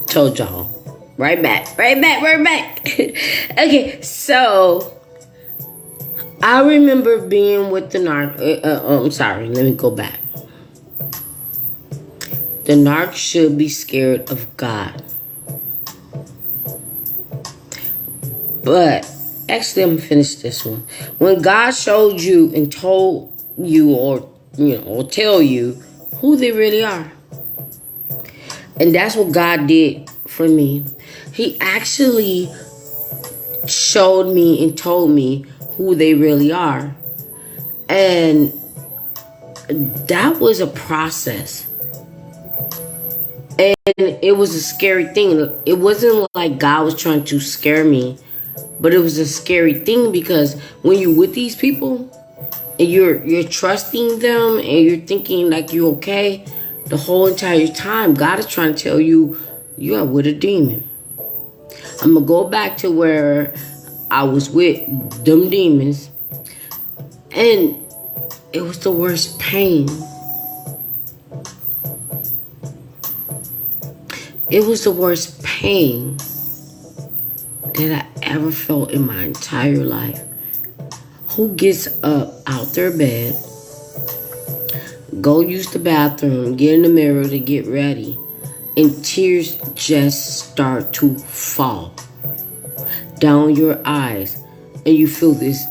Told y'all. Right back. Okay, so I remember being with the Narcs. I'm sorry, let me go back. The Narcs should be scared of God. But, actually, I'm going to finish this one. When God showed you and told you or tell you who they really are. And that's what God did for me. He actually showed me and told me who they really are. And that was a process. And it was a scary thing. It wasn't like God was trying to scare me, but it was a scary thing because when you're with these people and you're trusting them and you're thinking like you're okay, the whole entire time God is trying to tell you you are with a demon. I'm gonna go back to where I was with them demons, and it was the worst pain. It was the worst pain that I ever felt in my entire life. Who gets up out their bed, go use the bathroom, get in the mirror to get ready, and tears just start to fall down your eyes, and you feel this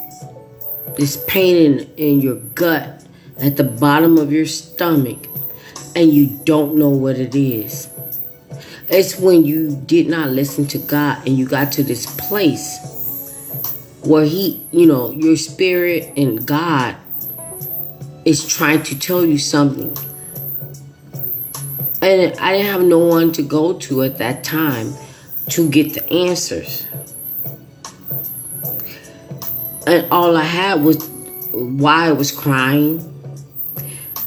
pain in your gut at the bottom of your stomach, and you don't know what it is. It's when you did not listen to God and you got to this place where your spirit and God is trying to tell you something. And I didn't have no one to go to at that time to get the answers. And all I had was why I was crying,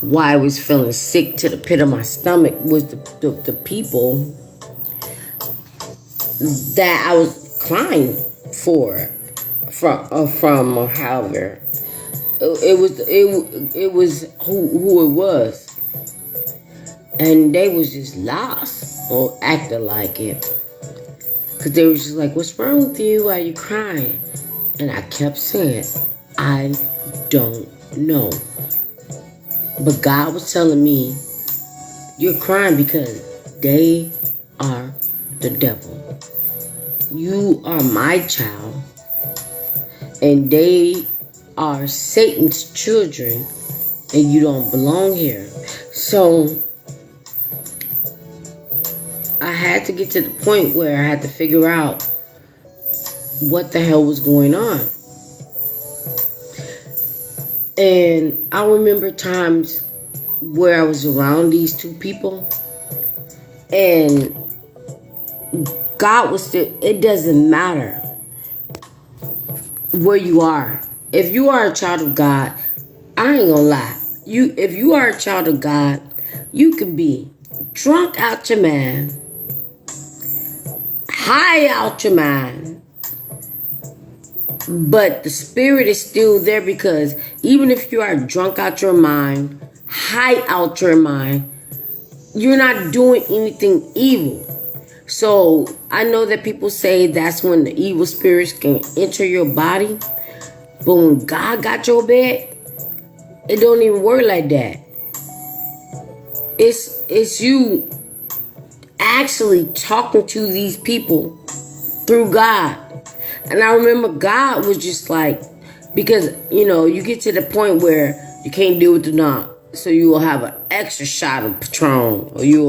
why I was feeling sick to the pit of my stomach was the people that I was crying from or however it was who it was, and they was just lost or acting like it, because they was just like, what's wrong with you? Why are you crying? And I kept saying, I don't know. But God was telling me, you're crying because they are the devil. You are my child, and they are Satan's children, and you don't belong here. So I had to get to the point where I had to figure out what the hell was going on. And I remember times where I was around these two people, and God was still, it doesn't matter where you are. If you are a child of God, I ain't gonna lie. If you are a child of God, you can be drunk out your mind, high out your mind, but the spirit is still there, because even if you are drunk out your mind, high out your mind, you're not doing anything evil. So I know that people say that's when the evil spirits can enter your body. But when God got your back, it don't even work like that. It's you actually talking to these people through God. And I remember God was just like, because, you get to the point where you can't deal with the knock. So you will have an extra shot of Patron, or you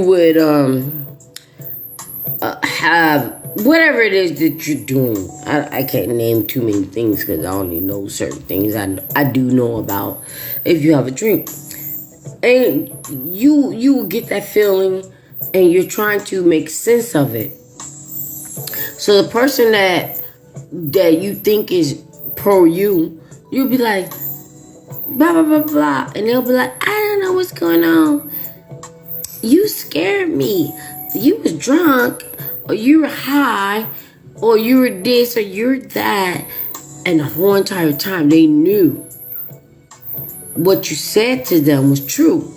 would have whatever it is that you're doing. I can't name too many things because I only know certain things I do know about if you have a drink. And you get that feeling and you're trying to make sense of it. So the person that you think is pro you, you'll be like, blah, blah, blah, blah. And they'll be like, I don't know what's going on. You scared me. You was drunk, or you were high, or you were this, or you're that. And the whole entire time they knew what you said to them was true.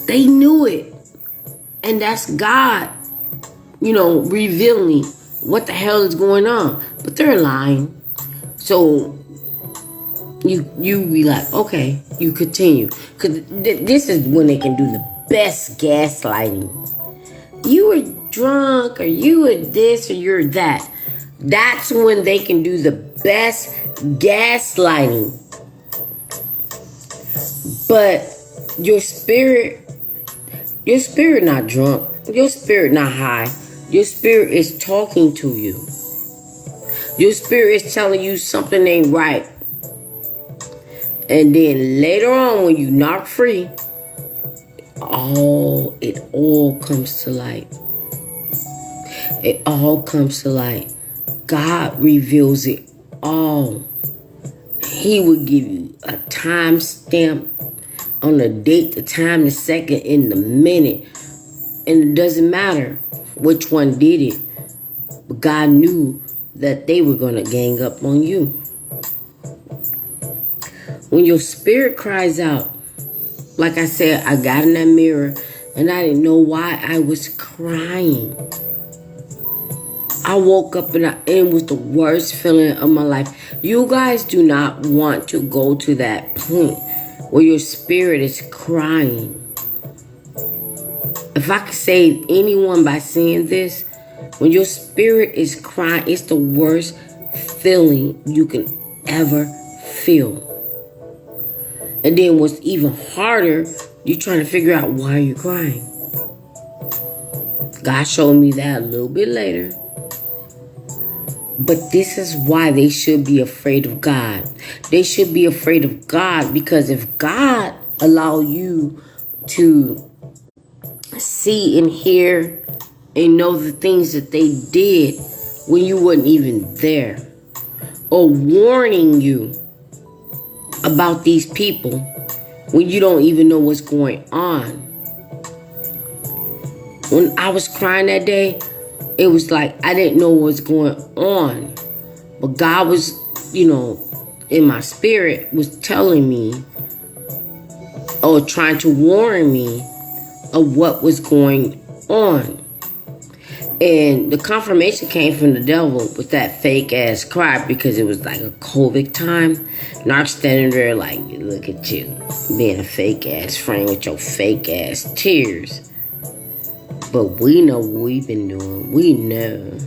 They knew it. And that's God, revealing what the hell is going on. But they're lying. So you be like, okay, you continue. Because this is when they can do the best gaslighting. You were drunk, or you were this, or you're that. That's when they can do the best gaslighting. But your spirit not drunk. Your spirit not high. Your spirit is talking to you. Your spirit is telling you something ain't right. And then later on, when you knock free, it all comes to light. It all comes to light. God reveals it all. He will give you a time stamp on the date, the time, the second, and the minute. And it doesn't matter which one did it. But God knew that they were going to gang up on you. When your spirit cries out, like I said, I got in that mirror and I didn't know why I was crying. I woke up and it was the worst feeling of my life. You guys do not want to go to that point where your spirit is crying. If I could save anyone by saying this, when your spirit is crying, it's the worst feeling you can ever feel. And then what's even harder, you're trying to figure out why you're crying. God showed me that a little bit later. But this is why they should be afraid of God. They should be afraid of God because if God allow you to see and hear and know the things that they did when you weren't even there, or warning you about these people when you don't even know what's going on. When I was crying that day, it was like I didn't know what was going on. But God was, in my spirit was telling me or trying to warn me of what was going on. And the confirmation came from the devil with that fake ass cry because it was like a COVID time. Narcs standing there like, look at you being a fake ass friend with your fake ass tears. But we know what we've been doing. We know.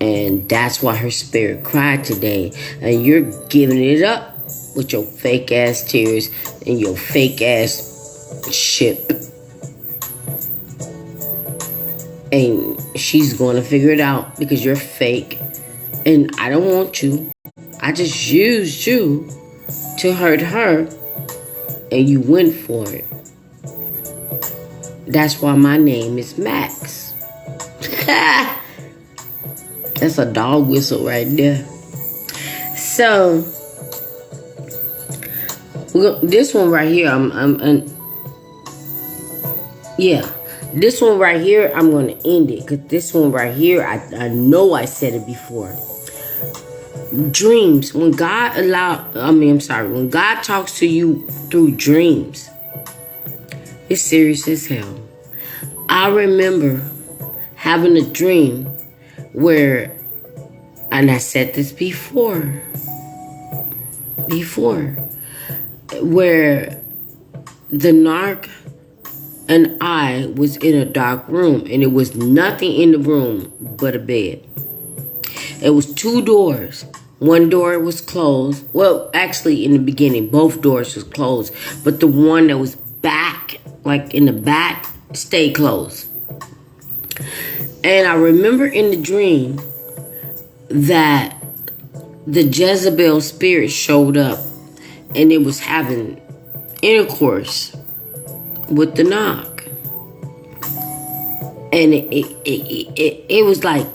And that's why her spirit cried today. And you're giving it up with your fake ass tears and your fake ass ship. And she's going to figure it out because you're fake. And I don't want you. I just used you to hurt her. And you went for it. That's why my name is Max. That's a dog whistle right there. So, this one right here, this one right here, I'm going to end it. Because this one right here, I know I said it before. Dreams. When God when God talks to you through dreams, it's serious as hell. I remember having a dream where, and I said this before, where the narc and I was in a dark room and it was nothing in the room but a bed. It was two doors. One door was closed. Well, actually in the beginning, both doors was closed, but the one that was back, like in the back, stayed closed. And I remember in the dream that the Jezebel spirit showed up and it was having intercourse with the knock. And it was like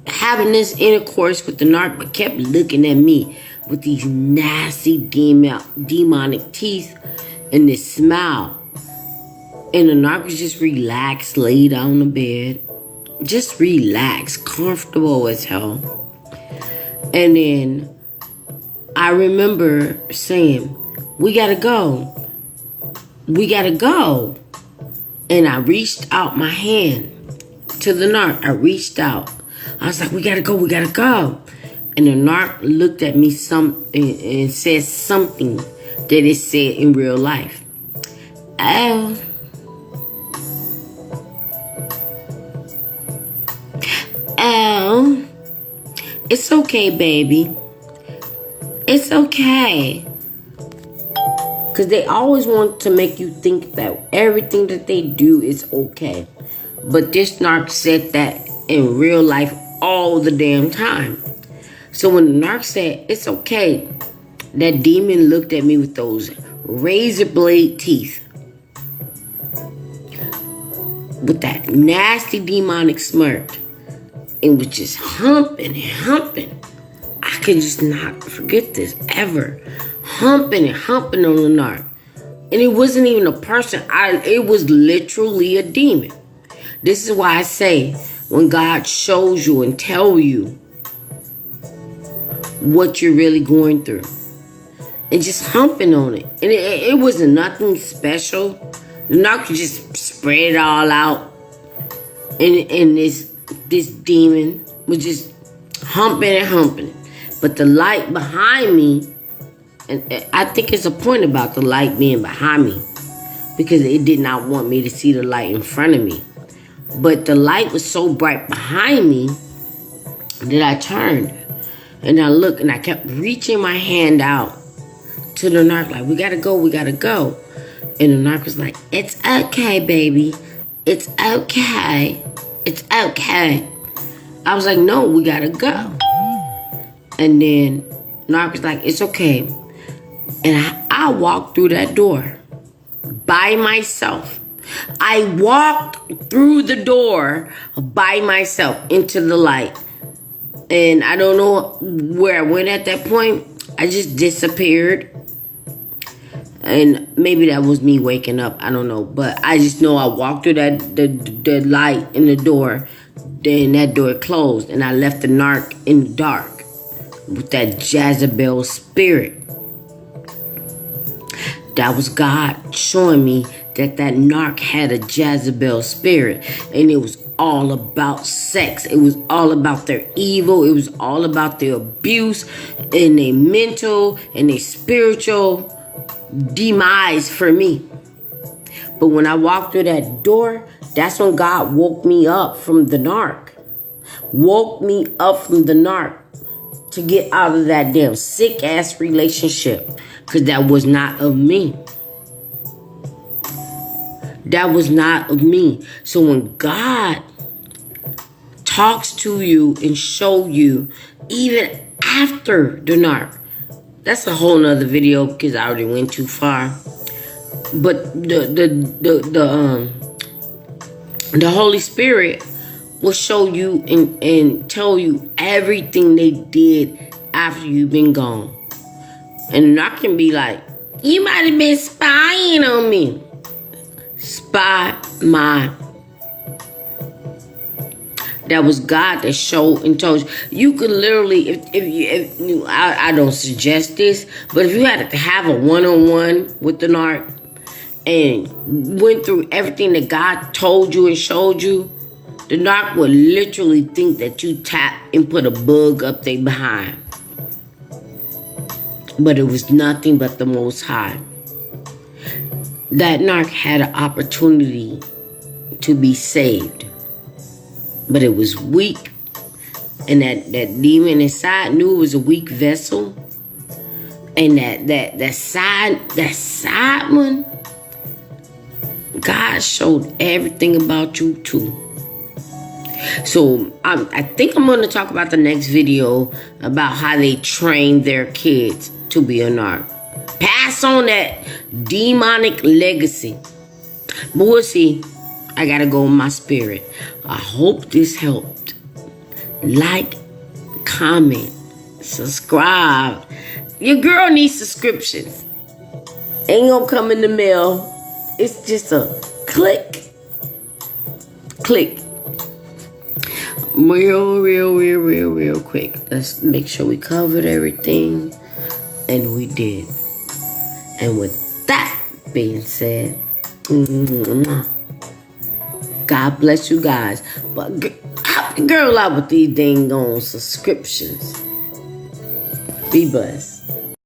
having this intercourse with the narc, but kept looking at me with these nasty demonic teeth and this smile. And the narc was just relaxed, laid on the bed. Just relaxed, comfortable as hell. And then I remember saying, we gotta go. we gotta go. And I reached out my hand to the narc. I reached out. I was like, we gotta go, we gotta go. And the narc looked at me and said something that it said in real life. Oh. Oh. It's okay, baby. It's okay. Because they always want to make you think that everything that they do is okay. But this narc said that in real life all the damn time. So when the narc said, it's okay, that demon looked at me with those razor blade teeth. With that nasty demonic smirk. And was just humping and humping. I could just not forget this ever. Humping and humping on the narc. And it wasn't even a person. It was literally a demon. This is why I say, when God shows you and tell you what you're really going through. And just humping on it. And it wasn't nothing special. The narc could just spread it all out. And this demon was just humping and humping. But the light behind me, and I think it's a point about the light being behind me, because it did not want me to see the light in front of me. But the light was so bright behind me that I turned and I looked and I kept reaching my hand out to the narc like, we gotta go, we gotta go. And the narc was like, it's okay, baby. It's okay. It's okay. I was like, no, we gotta go. And then narc was like, it's okay. And I walked through that door by myself. I walked through the door by myself into the light. And I don't know where I went at that point. I just disappeared. And maybe that was me waking up. I don't know. But I just know I walked through the light in the door. Then that door closed. And I left the narc in the dark with that Jezebel spirit. That was God showing me that narc had a Jezebel spirit. And it was all about sex. It was all about their evil. It was all about their abuse and their mental and their spiritual demise for me. But when I walked through that door, that's when God woke me up from the narc. Woke me up from the narc to get out of that damn sick ass relationship. Because that was not of me. That was not of me. So when God talks to you and show you, even after the narc, that's a whole nother video because I already went too far. But the Holy Spirit will show you and tell you everything they did after you've been gone. And I can be like, you might have been spying on me. Spy my. That was God that showed and told you. You could literally, if you, I don't suggest this, but if you had to have a one-on-one with the narc and went through everything that God told you and showed you, the narc would literally think that you tapped and put a bug up their behind. But it was nothing but the Most High. That narc had an opportunity to be saved. But it was weak. And that demon inside knew it was a weak vessel. And that side one, God showed everything about you too. So I think I'm going to talk about the next video about how they train their kids to be a narc. Pass on that demonic legacy. But we'll see. I got to go in my spirit. I hope this helped. Like, comment, subscribe. Your girl needs subscriptions. Ain't gonna come in the mail. It's just a click. Click. Real quick. Let's make sure we covered everything. And we did. And with that, being said, God bless you guys. But help the girl out with these dang on subscriptions. Be blessed.